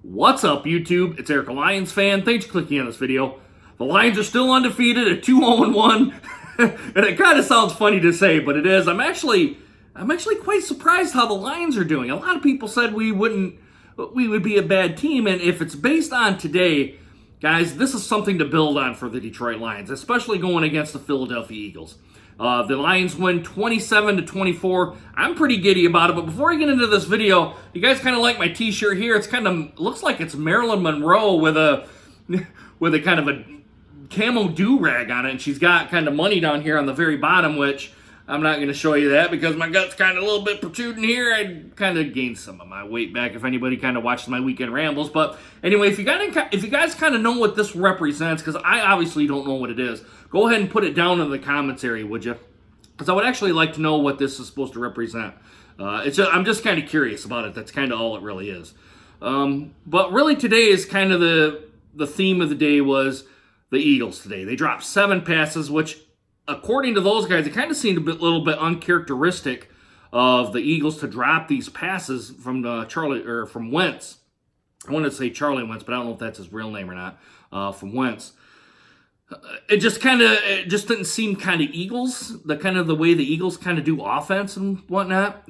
What's up, YouTube? It's Eric, a Lions fan. Thanks for clicking on this video. The Lions are still undefeated at 2-0-1. And it kind of sounds funny to say, but it is. I'm actually quite surprised how the Lions are doing. A lot of people said we would be a bad team, and if it's based on today, guys, this is something to build on for the Detroit Lions, especially going against the Philadelphia Eagles. The Lions win 27-24. I'm pretty giddy about it, but before I get into this video, you guys kind of like my t-shirt here. It's kind of looks like it's Marilyn Monroe with a kind of a camo do-rag on it, and she's got kind of money down here on the very bottom, which I'm not going to show you that because my gut's kind of a little bit protruding here. I kind of gained some of my weight back if anybody kind of watched my weekend rambles. But anyway, if you guys kind of know what this represents, because I obviously don't know what it is, go ahead and put it down in the comments area, would you? Because I would actually like to know what this is supposed to represent. I'm just kind of curious about it. That's kind of all it really is. But really today is kind of the theme of the day was the Eagles today. They dropped 7 passes, which according to those guys, it kind of seemed little bit uncharacteristic of the Eagles to drop these passes from from Wentz. I wanted to say Charlie Wentz, but I don't know if that's his real name or not. From Wentz. It just didn't seem kind of Eagles, the way the Eagles kind of do offense and whatnot.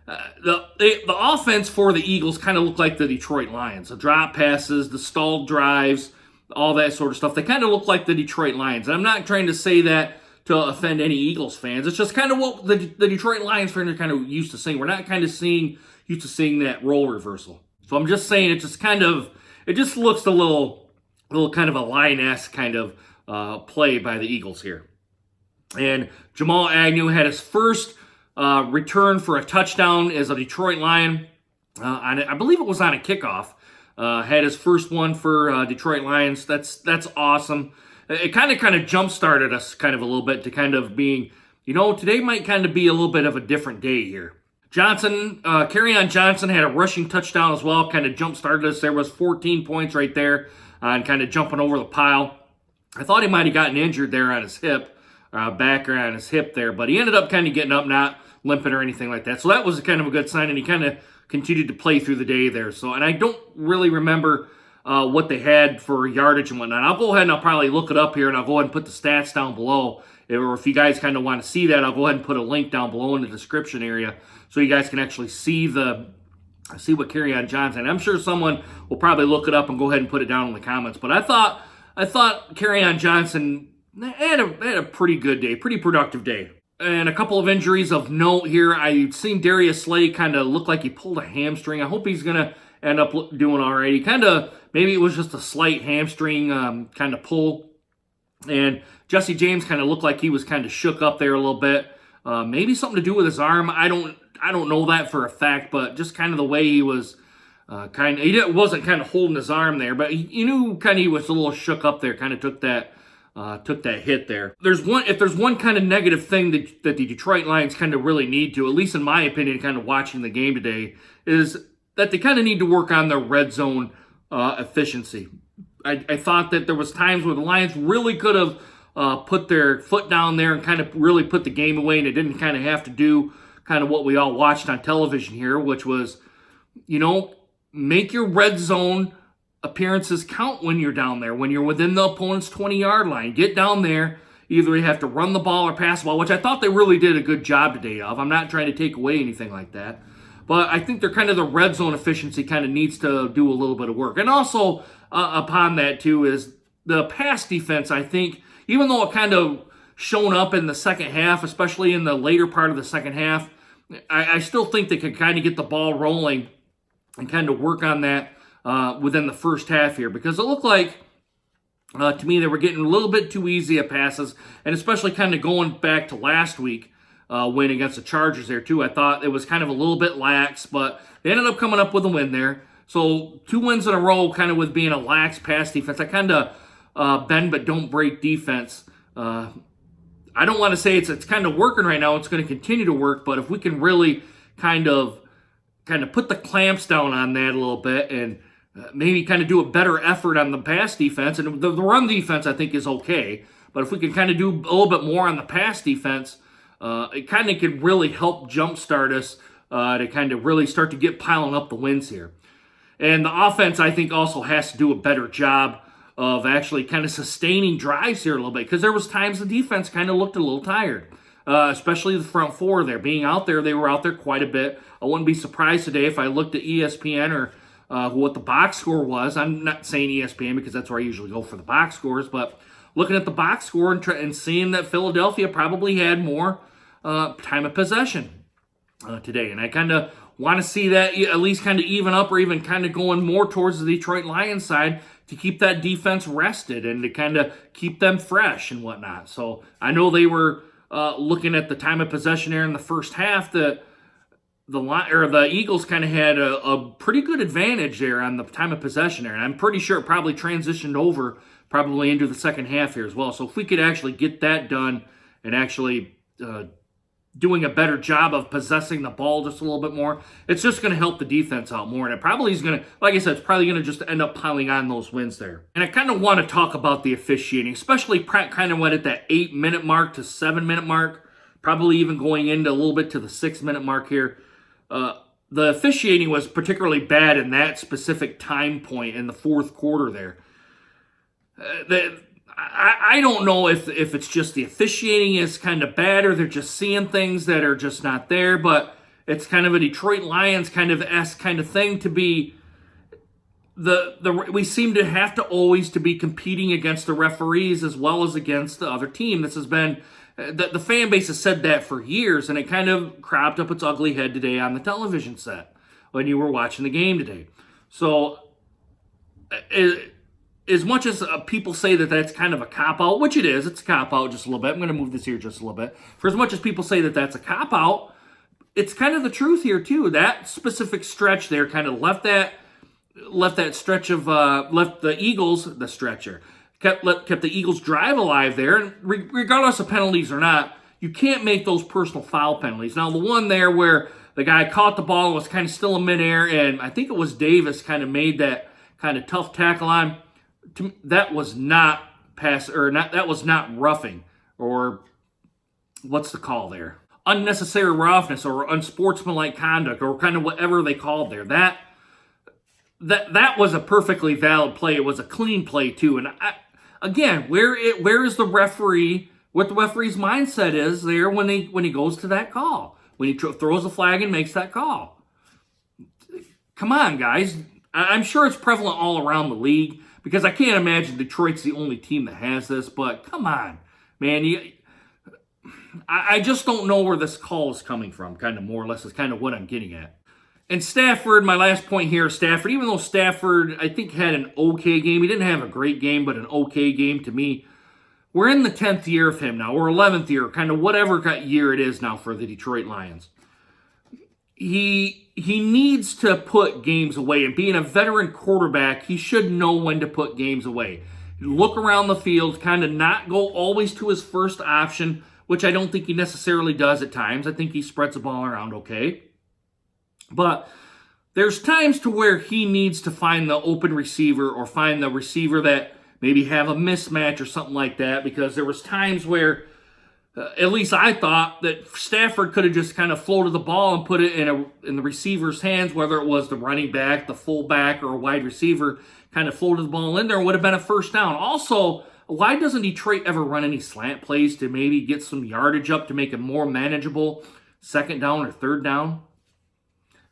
The offense for the Eagles kind of looked like the Detroit Lions. The drop passes, the stalled drives, all that sort of stuff. They kind of look like the Detroit Lions. And I'm not trying to say that to offend any Eagles fans. It's just kind of what the Detroit Lions fans are kind of used to seeing. We're not kind of used to seeing that role reversal. So I'm just saying it just looks a little kind of a Lion-esque kind of play by the Eagles here. And Jamal Agnew had his first return for a touchdown as a Detroit Lion. I believe it was on a kickoff. Had his first one for Detroit Lions. That's awesome. It kind of jump-started us kind of a little bit to kind of being, today might kind of be a little bit of a different day here. Kerryon Johnson had a rushing touchdown as well, kind of jump-started us. There was 14 points right there on kind of jumping over the pile. I thought he might have gotten injured there on his hip, back or on his hip there, but he ended up kind of getting up, not limping or anything like that. So that was kind of a good sign, and he kind of continued to play through the day there. So, and I don't really remember what they had for yardage and whatnot. I'll go ahead and I'll probably look it up here, and I'll go ahead and put the stats down below. Or if you guys kind of want to see that, I'll go ahead and put a link down below in the description area so you guys can actually see what Kerryon Johnson. I'm sure someone will probably look it up and go ahead and put it down in the comments. But I thought Kerryon Johnson had a pretty good day, pretty productive day. And a couple of injuries of note here. I've seen Darius Slay kind of look like he pulled a hamstring. I hope he's going to end up doing all right. Maybe it was just a slight hamstring kind of pull. And Jesse James kind of looked like he was kind of shook up there a little bit. Maybe something to do with his arm. I don't know that for a fact, but just kind of the way he was he wasn't kind of holding his arm there, but you knew kind of he was a little shook up there, kind of took that hit there. If there's one kind of negative thing that the Detroit Lions kind of really need to, at least in my opinion, kind of watching the game today, is that they kind of need to work on their red zone efficiency. I thought that there was times where the Lions really could have put their foot down there and kind of really put the game away, and it didn't kind of have to do kind of what we all watched on television here, which was, make your red zone appearances count when you're down there, when you're within the opponent's 20-yard line. Get down there. Either you have to run the ball or pass the ball, which I thought they really did a good job today of. I'm not trying to take away anything like that. But I think they're kind of the red zone efficiency kind of needs to do a little bit of work. And also upon that, too, is the pass defense, I think, even though it kind of shown up in the second half, especially in the later part of the second half, I still think they could kind of get the ball rolling and kind of work on that within the first half here, because it looked like, to me, they were getting a little bit too easy at passes, and especially kind of going back to last week win against the Chargers there, too. I thought it was kind of a little bit lax, but they ended up coming up with a win there. So 2 wins in a row kind of with being a lax pass defense. I kind of bend but don't break defense. I don't want to say it's kind of working right now. It's going to continue to work, but if we can really kind of put the clamps down on that a little bit and maybe kind of do a better effort on the pass defense, and the run defense I think is okay, but if we can kind of do a little bit more on the pass defense, it kind of could really help jumpstart us to kind of really start to get piling up the wins here. And the offense, I think, also has to do a better job of actually kind of sustaining drives here a little bit, because there was times the defense kind of looked a little tired, especially the front four there. Being out there, they were out there quite a bit. I wouldn't be surprised today if I looked at ESPN or what the box score was. I'm not saying ESPN because that's where I usually go for the box scores, but looking at the box score and seeing that Philadelphia probably had more time of possession today. And I kind of want to see that at least kind of even up, or even kind of going more towards the Detroit Lions side, to keep that defense rested and to kind of keep them fresh and whatnot. So I know they were looking at the time of possession there in the first half. The Eagles kind of had a pretty good advantage there on the time of possession there, and I'm pretty sure it probably transitioned over probably into the second half here as well. So if we could actually get that done and actually doing a better job of possessing the ball just a little bit more, it's just going to help the defense out more. And it probably is going to, like I said, it's probably going to just end up piling on those wins there. And I kind of want to talk about the officiating, especially kind of went at that 8-minute mark to 7-minute mark, probably even going into a little bit to the 6-minute mark here. The officiating was particularly bad in that specific time point in the fourth quarter there. I don't know if it's just the officiating is kind of bad, or they're just seeing things that are just not there, but it's kind of a Detroit Lions kind of thing to be we seem to have to always to be competing against the referees as well as against the other team. This has been the fan base has said that for years, and it kind of cropped up its ugly head today on the television set when you were watching the game today. So as much as people say that that's kind of a cop-out, which it is, it's a cop-out just a little bit. I'm going to move this here just a little bit. For as much as people say that that's a cop-out, it's kind of the truth here too. That specific stretch there kind of left the Eagles, the stretcher, kept the Eagles' drive alive there. And regardless of penalties or not, you can't make those personal foul penalties. Now, the one there where the guy caught the ball and was kind of still in midair, and I think it was Davis kind of made that kind of tough tackle on. That was not that was not roughing, or what's the call there? Unnecessary roughness or unsportsmanlike conduct, or kind of whatever they called there. That was a perfectly valid play. It was a clean play too. And again, where is the referee? What the referee's mindset is there when he goes to that call, when he throws the flag and makes that call? Come on, guys. I'm sure it's prevalent all around the league, because I can't imagine Detroit's the only team that has this. But come on, man. I just don't know where this call is coming from, kind of more or less is kind of what I'm getting at. And Stafford, my last point here, Stafford, even though Stafford, I think, had an okay game. He didn't have a great game, but an okay game to me. We're in the 10th year of him now, or 11th year, kind of whatever year it is now for the Detroit Lions. He needs to put games away, and being a veteran quarterback, he should know when to put games away. Look around the field, kind of not go always to his first option, which I don't think he necessarily does at times. I think he spreads the ball around okay. But there's times to where he needs to find the open receiver, or find the receiver that maybe have a mismatch or something like that, because there was times where at least I thought that Stafford could have just kind of floated the ball and put it in the receiver's hands, whether it was the running back, the fullback, or a wide receiver, kind of floated the ball in there, would have been a first down. Also, why doesn't Detroit ever run any slant plays to maybe get some yardage up to make it more manageable second down or third down?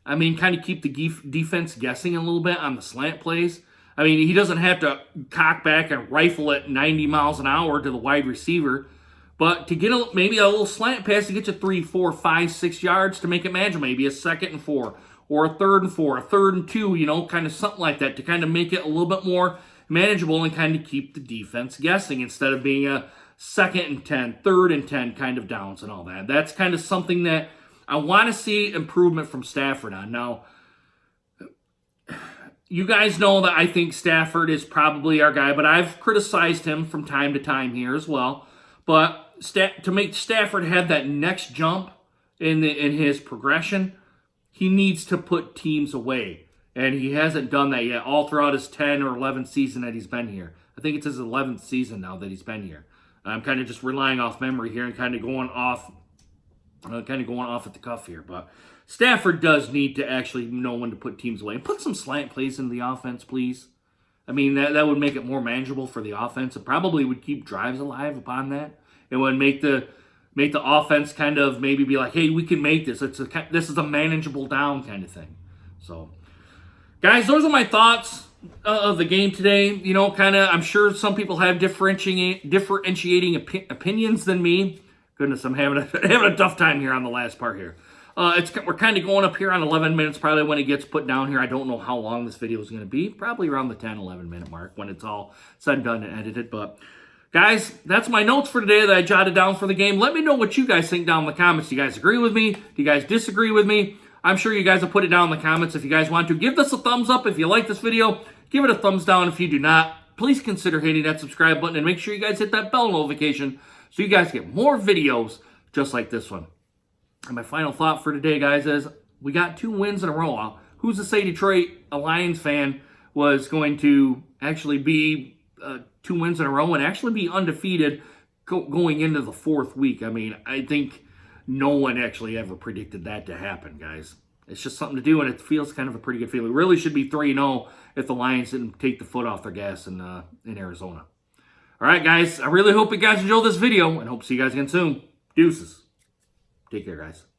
I mean, kind of keep the defense guessing a little bit on the slant plays. I mean, he doesn't have to cock back and rifle it 90 miles an hour to the wide receiver. But to get maybe a little slant pass to get you 3, 4, 5, 6 yards to make it manageable, maybe a 2nd and 4, or a 3rd and 4, a 3rd and 2, kind of something like that, to kind of make it a little bit more manageable and kind of keep the defense guessing, instead of being a 2nd and 10, 3rd and 10 kind of downs and all that. That's kind of something that I want to see improvement from Stafford on. Now, you guys know that I think Stafford is probably our guy, but I've criticized him from time to time here as well. But to make Stafford have that next jump in his progression, he needs to put teams away. And he hasn't done that yet all throughout his 10 or 11 season that he's been here. I think it's his 11th season now that he's been here. I'm kind of just relying off memory here and kind of going off at the cuff here. But Stafford does need to actually know when to put teams away. And put some slant plays into the offense, please. I mean, that would make it more manageable for the offense. It probably would keep drives alive upon that. It would make the offense kind of maybe be like, hey, we can make this. This is a manageable down kind of thing. So, guys, those are my thoughts of the game today. You know, kind of, I'm sure some people have differentiating opinions than me. Goodness, I'm having a tough time here on the last part here. We're kind of going up here on 11 minutes, probably when it gets put down here. I don't know how long this video is going to be. Probably around the 10, 11 minute mark when it's all said and done and edited. But, guys, that's my notes for today that I jotted down for the game. Let me know what you guys think down in the comments. Do you guys agree with me? Do you guys disagree with me? I'm sure you guys will put it down in the comments if you guys want to. Give this a thumbs up if you like this video. Give it a thumbs down if you do not. Please consider hitting that subscribe button and make sure you guys hit that bell notification so you guys get more videos just like this one. And my final thought for today, guys, is we got 2 wins in a row. Who's to say Detroit, a Lions fan, was going to actually be 2 wins in a row and actually be undefeated going into the 4th week? I mean, I think no one actually ever predicted that to happen, guys. It's just something to do, and it feels kind of a pretty good feeling. We really should be 3-0 if the Lions didn't take the foot off their gas in Arizona. All right, guys, I really hope you guys enjoyed this video, and hope to see you guys again soon. Deuces. Take care, guys.